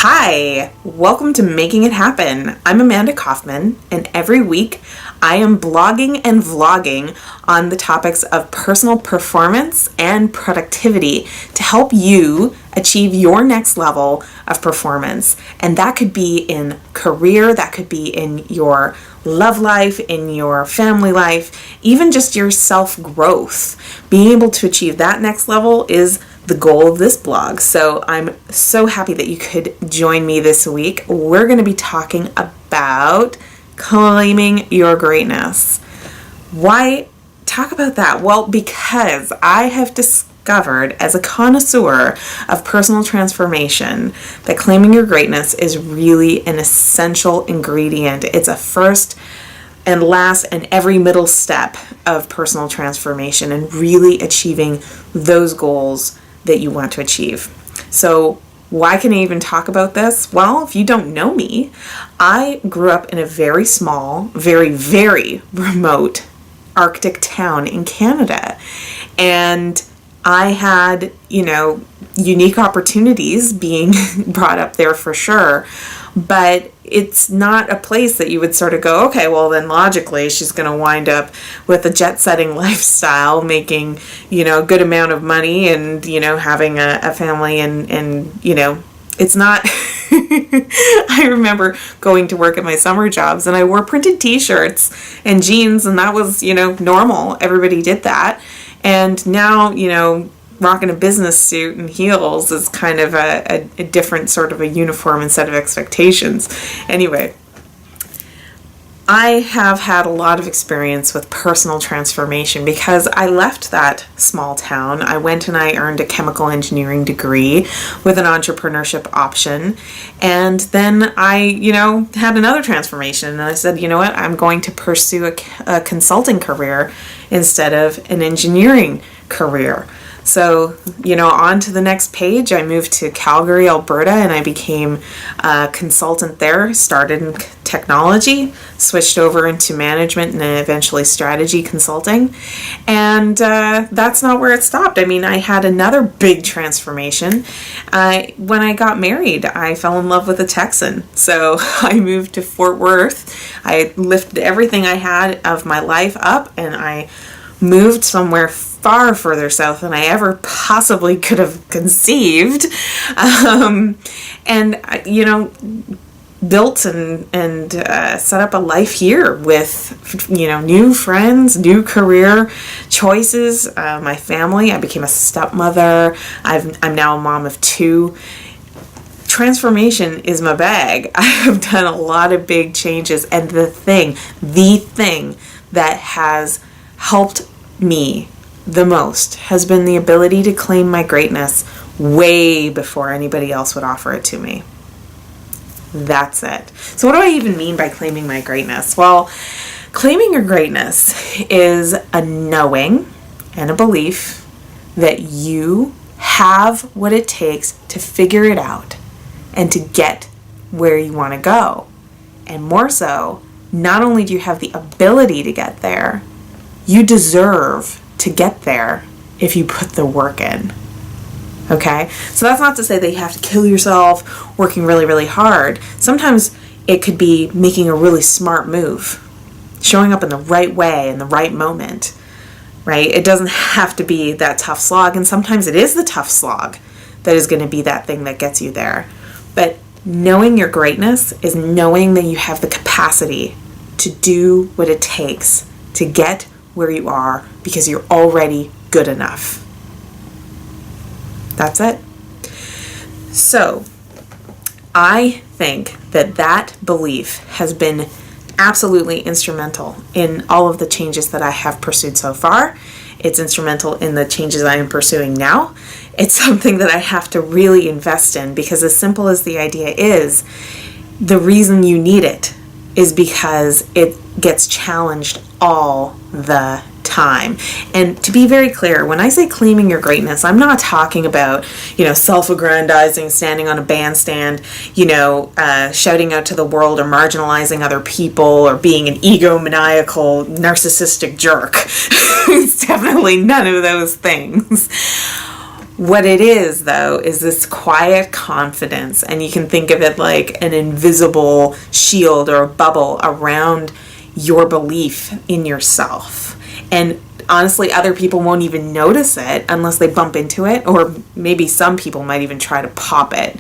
Hi, welcome to Making It Happen. I'm Amanda Kaufman, and every week I am blogging and vlogging on the topics of personal performance and productivity to help you achieve your next level of performance. And that could be in career, that could be in your love life, in your family life, even just your self-growth. Being able to achieve that next level is the goal of this blog. So I'm so happy that you could join me this week. We're going to be talking about claiming your greatness. Why talk about that? Well, because I have discovered as a connoisseur of personal transformation that claiming your greatness is really an essential ingredient. It's a first and last and every middle step of personal transformation and really achieving those goals that you want to achieve. So why can I even talk about this? Well, if you don't know me, I grew up in a very small, very, very remote Arctic town in Canada. And I had, unique opportunities being brought up there for sure. But it's not a place that you would sort of go, okay, well then logically she's going to wind up with a jet-setting lifestyle, making, a good amount of money and, having a family and it's not, I remember going to work at my summer jobs and I wore printed t-shirts and jeans and that was, normal. Everybody did that. And now, rocking a business suit and heels is kind of a different sort of a uniform and set of expectations. Anyway, I have had a lot of experience with personal transformation because I left that small town. I went and I earned a chemical engineering degree with an entrepreneurship option. And then I, had another transformation and I said, you know what, I'm going to pursue a consulting career instead of an engineering career. So, on to the next page, I moved to Calgary, Alberta, and I became a consultant there, started in technology, switched over into management and eventually strategy consulting. And that's not where it stopped. I mean, I had another big transformation. When I got married, I fell in love with a Texan. So I moved to Fort Worth. I lifted everything I had of my life up and I moved somewhere far further south than I ever possibly could have conceived. Built and set up a life here with, new friends, new career choices, my family. I became a stepmother. I'm now a mom of two. Transformation is my bag. I have done a lot of big changes, and the thing that has helped me the most has been the ability to claim my greatness way before anybody else would offer it to me. That's it. So what do I even mean by claiming my greatness? Well, claiming your greatness is a knowing and a belief that you have what it takes to figure it out and to get where you want to go. And more so, not only do you have the ability to get there, you deserve to get there if you put the work in. Okay? So that's not to say that you have to kill yourself working really, really hard. Sometimes it could be making a really smart move, showing up in the right way in the right moment, right? It doesn't have to be that tough slog, and sometimes it is the tough slog that is going to be that thing that gets you there. But knowing your greatness is knowing that you have the capacity to do what it takes to get where you are because you're already good enough. That's it. So, I think that belief has been absolutely instrumental in all of the changes that I have pursued so far. It's instrumental in the changes I am pursuing now. It's something that I have to really invest in because as simple as the idea is, the reason you need it is because it gets challenged all the time. And to be very clear, when I say claiming your greatness, I'm not talking about, self-aggrandizing, standing on a bandstand, shouting out to the world or marginalizing other people or being an egomaniacal, narcissistic jerk. It's definitely none of those things. What it is, though, is this quiet confidence, and you can think of it like an invisible shield or a bubble around your belief in yourself. And honestly, other people won't even notice it unless they bump into it, or maybe some people might even try to pop it.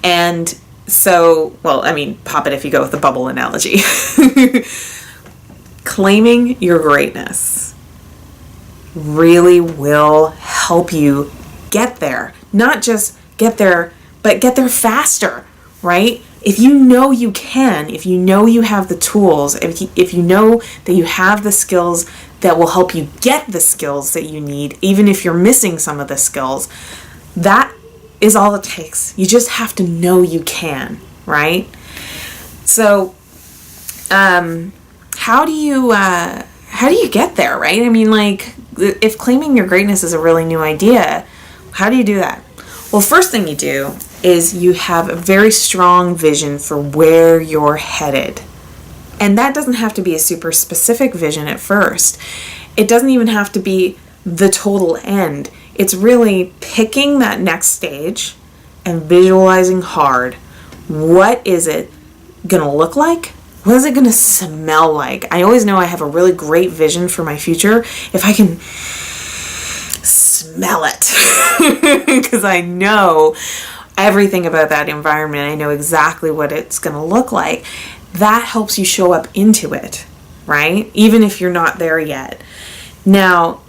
And so, well, I mean, pop it if you go with the bubble analogy. Claiming your greatness really will help you get there. Not just get there, but get there faster, right? If you know you can, if you know you have the tools, if you know that you have the skills that will help you get the skills that you need, even if you're missing some of the skills, that is all it takes. You just have to know you can, right? So, how do you get there, right? I mean, like, if claiming your greatness is a really new idea, how do you do that? Well, first thing you do is you have a very strong vision for where you're headed. And that doesn't have to be a super specific vision at first. It doesn't even have to be the total end. It's really picking that next stage and visualizing hard. What is it going to look like? What is it going to smell like? I always know I have a really great vision for my future if I can smell it, because I know everything about that environment. I know exactly what it's going to look like. That helps you show up into it, right? Even if you're not there yet. Now,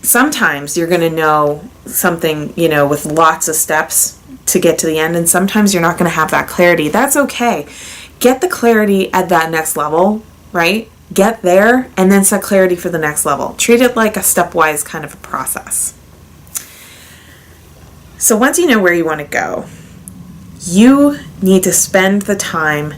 sometimes you're going to know something, with lots of steps to get to the end, and sometimes you're not going to have that clarity. That's okay. Get the clarity at that next level, right? Get there and then set clarity for the next level. Treat it like a stepwise kind of a process. So once you know where you want to go, you need to spend the time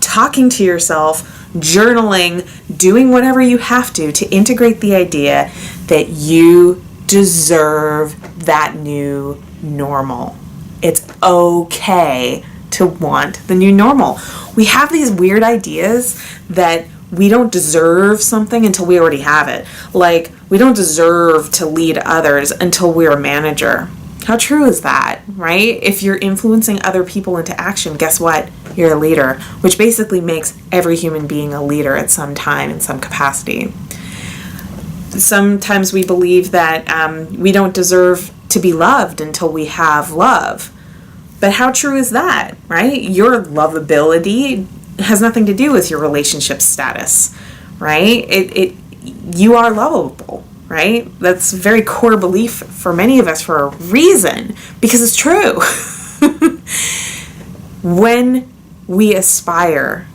talking to yourself, journaling, doing whatever you have to integrate the idea that you deserve that new normal. It's okay to want the new normal. We have these weird ideas that we don't deserve something until we already have it. Like, we don't deserve to lead others until we're a manager. How true is that, right? If you're influencing other people into action, guess what? You're a leader, which basically makes every human being a leader at some time in some capacity. Sometimes we believe that we don't deserve to be loved until we have love. But how true is that, right? Your lovability has nothing to do with your relationship status, right? You are lovable, right? That's a very core belief for many of us for a reason, because it's true. When we aspire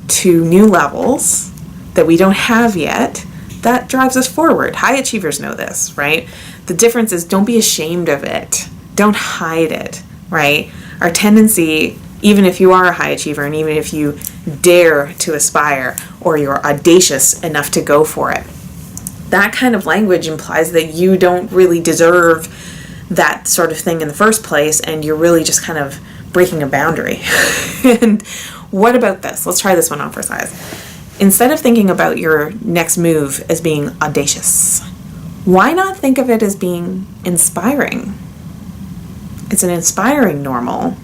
to new levels that we don't have yet, that drives us forward. High achievers know this, right? The difference is, don't be ashamed of it. Don't hide it, right? Our tendency, even if you are a high achiever and even if you dare to aspire or you're audacious enough to go for it, that kind of language implies that you don't really deserve that sort of thing in the first place, and you're really just kind of breaking a boundary. And what about this? Let's try this one on for size. Instead of thinking about your next move as being audacious, why not think of it as being inspiring? It's an inspiring normal,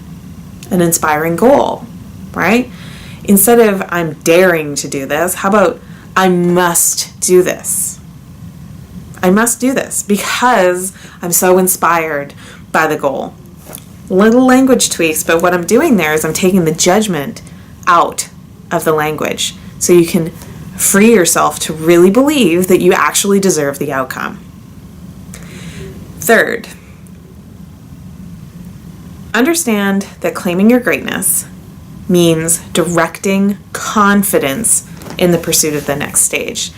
an inspiring goal, right? Instead of I'm daring to do this, how about I must do this? I must do this because I'm so inspired by the goal. Little language tweaks, but what I'm doing there is I'm taking the judgment out of the language so you can free yourself to really believe that you actually deserve the outcome. Third, understand that claiming your greatness means directing confidence in the pursuit of the next stage.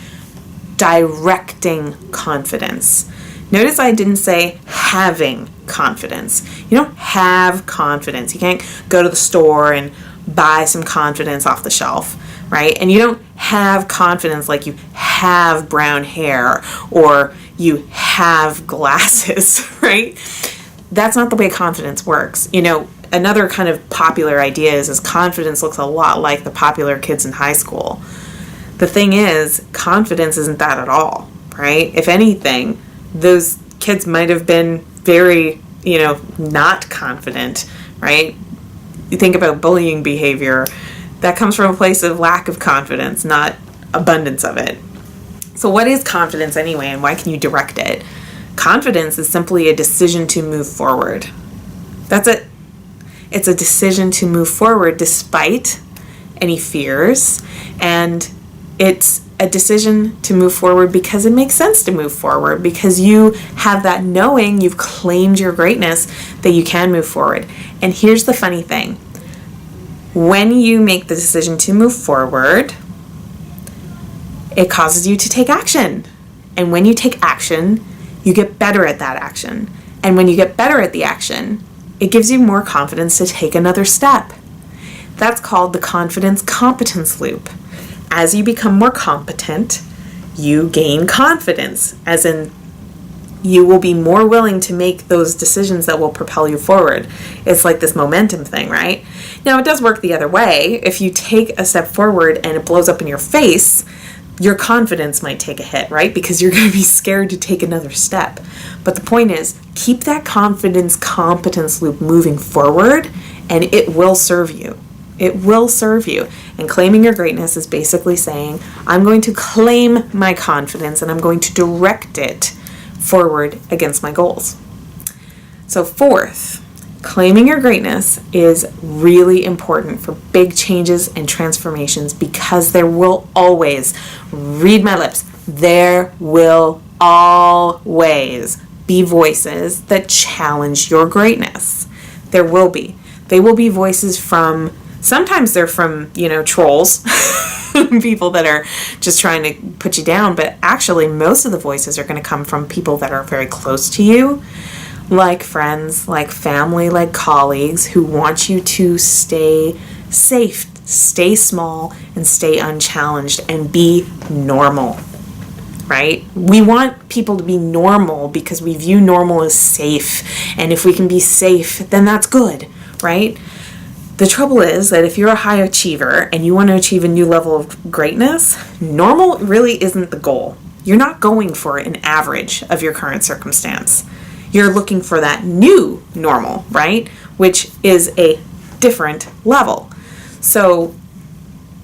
Directing confidence. Notice I didn't say having confidence. You don't have confidence. You can't go to the store and buy some confidence off the shelf, right? And you don't have confidence like you have brown hair or you have glasses, right? That's not the way confidence works. Another kind of popular idea is confidence looks a lot like the popular kids in high school. The thing is, confidence isn't that at all, right? If anything, those kids might have been very, not confident, right? You think about bullying behavior, that comes from a place of lack of confidence, not abundance of it. So what is confidence anyway, and why can you direct it? Confidence is simply a decision to move forward. That's it. It's a decision to move forward despite any fears, and it's a decision to move forward because it makes sense to move forward, because you have that knowing, you've claimed your greatness, that you can move forward. And here's the funny thing. When you make the decision to move forward, it causes you to take action. And when you take action, you get better at that action. And when you get better at the action, it gives you more confidence to take another step. That's called the confidence-competence loop. As you become more competent, you gain confidence, as in you will be more willing to make those decisions that will propel you forward. It's like this momentum thing, right? Now, it does work the other way. If you take a step forward and it blows up in your face, your confidence might take a hit, right? Because you're going to be scared to take another step. But the point is, keep that confidence-competence loop moving forward, and it will serve you. It will serve you. And claiming your greatness is basically saying, I'm going to claim my confidence and I'm going to direct it forward against my goals. So fourth, claiming your greatness is really important for big changes and transformations, because there will always, read my lips, there will always be voices that challenge your greatness. There will be. They will be voices from, sometimes they're from, trolls, people that are just trying to put you down, but actually most of the voices are going to come from people that are very close to you, like friends, like family, like colleagues, who want you to stay safe, stay small, and stay unchallenged, and be normal, right? We want people to be normal because we view normal as safe, and if we can be safe, then that's good, right? The trouble is that if you're a high achiever and you want to achieve a new level of greatness, normal really isn't the goal. You're not going for an average of your current circumstance. You're looking for that new normal, right? Which is a different level. So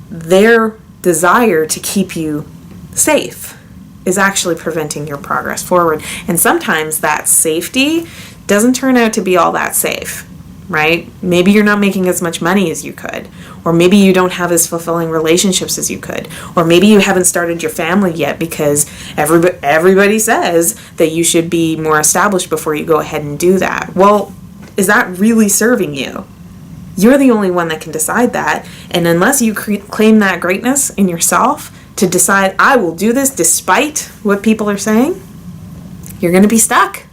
their desire to keep you safe is actually preventing your progress forward. And sometimes that safety doesn't turn out to be all that safe, right? Maybe you're not making as much money as you could, or maybe you don't have as fulfilling relationships as you could, or maybe you haven't started your family yet because everybody says that you should be more established before you go ahead and do that. Well, is that really serving you? You're the only one that can decide that, and unless you claim that greatness in yourself to decide, I will do this despite what people are saying, you're going to be stuck,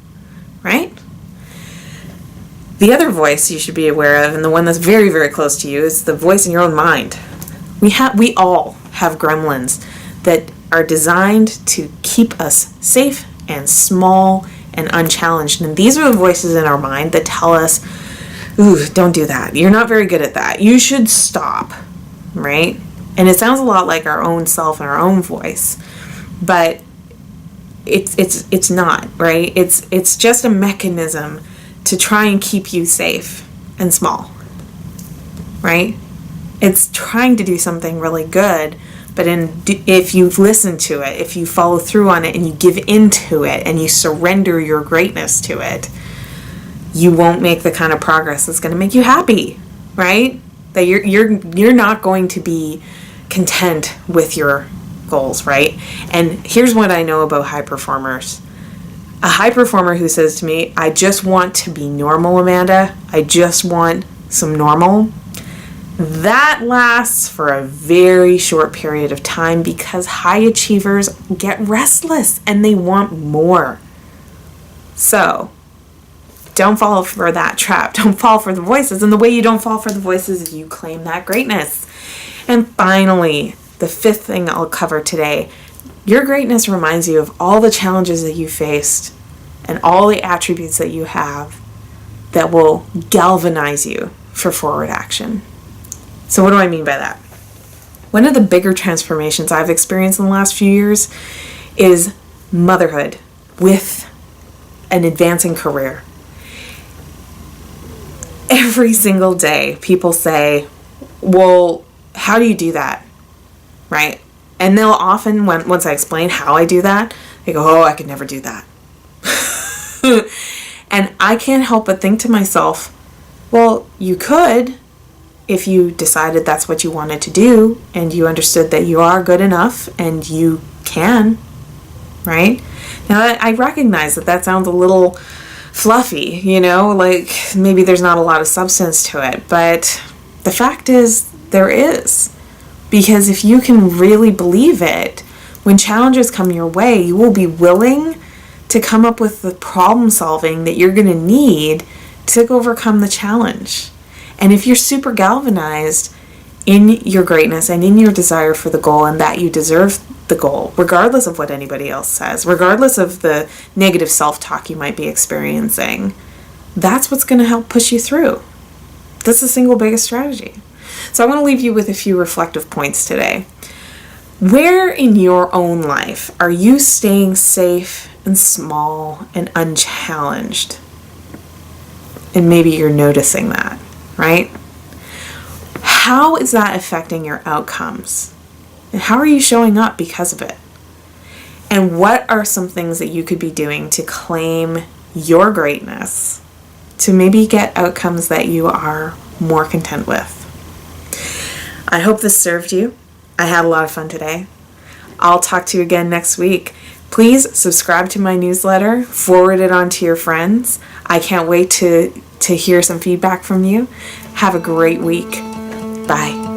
right? The other voice you should be aware of, and the one that's very, very close to you, is the voice in your own mind. We all have gremlins that are designed to keep us safe and small and unchallenged. And these are the voices in our mind that tell us, ooh, don't do that. You're not very good at that. You should stop, right? And it sounds a lot like our own self and our own voice, but it's not, right? It's just a mechanism to try and keep you safe and small, right? It's trying to do something really good, but if you listen to it, if you follow through on it, and you give into it, and you surrender your greatness to it, you won't make the kind of progress that's going to make you happy, right? That you're not going to be content with your goals, right? And here's what I know about high performers. A high performer who says to me, I just want to be normal, Amanda. I just want some normal. That lasts for a very short period of time, because high achievers get restless and they want more. So don't fall for that trap. Don't fall for the voices. And the way you don't fall for the voices is you claim that greatness. And finally, the fifth thing I'll cover today, your greatness reminds you of all the challenges that you faced and all the attributes that you have that will galvanize you for forward action. So what do I mean by that? One of the bigger transformations I've experienced in the last few years is motherhood with an advancing career. Every single day, people say, well, how do you do that? Right? And they'll often, once I explain how I do that, they go, oh, I could never do that. And I can't help but think to myself, well, you could if you decided that's what you wanted to do and you understood that you are good enough and you can, right? Now, I recognize that sounds a little fluffy, like maybe there's not a lot of substance to it, but the fact is there is. Because if you can really believe it, when challenges come your way, you will be willing to come up with the problem solving that you're going to need to overcome the challenge. And if you're super galvanized in your greatness and in your desire for the goal and that you deserve the goal, regardless of what anybody else says, regardless of the negative self-talk you might be experiencing, that's what's going to help push you through. That's the single biggest strategy. So I want to leave you with a few reflective points today. Where in your own life are you staying safe and small and unchallenged? And maybe you're noticing that, right? How is that affecting your outcomes? And how are you showing up because of it? And what are some things that you could be doing to claim your greatness, to maybe get outcomes that you are more content with? I hope this served you. I had a lot of fun today. I'll talk to you again next week. Please subscribe to my newsletter, forward it on to your friends. I can't wait to hear some feedback from you. Have a great week. Bye.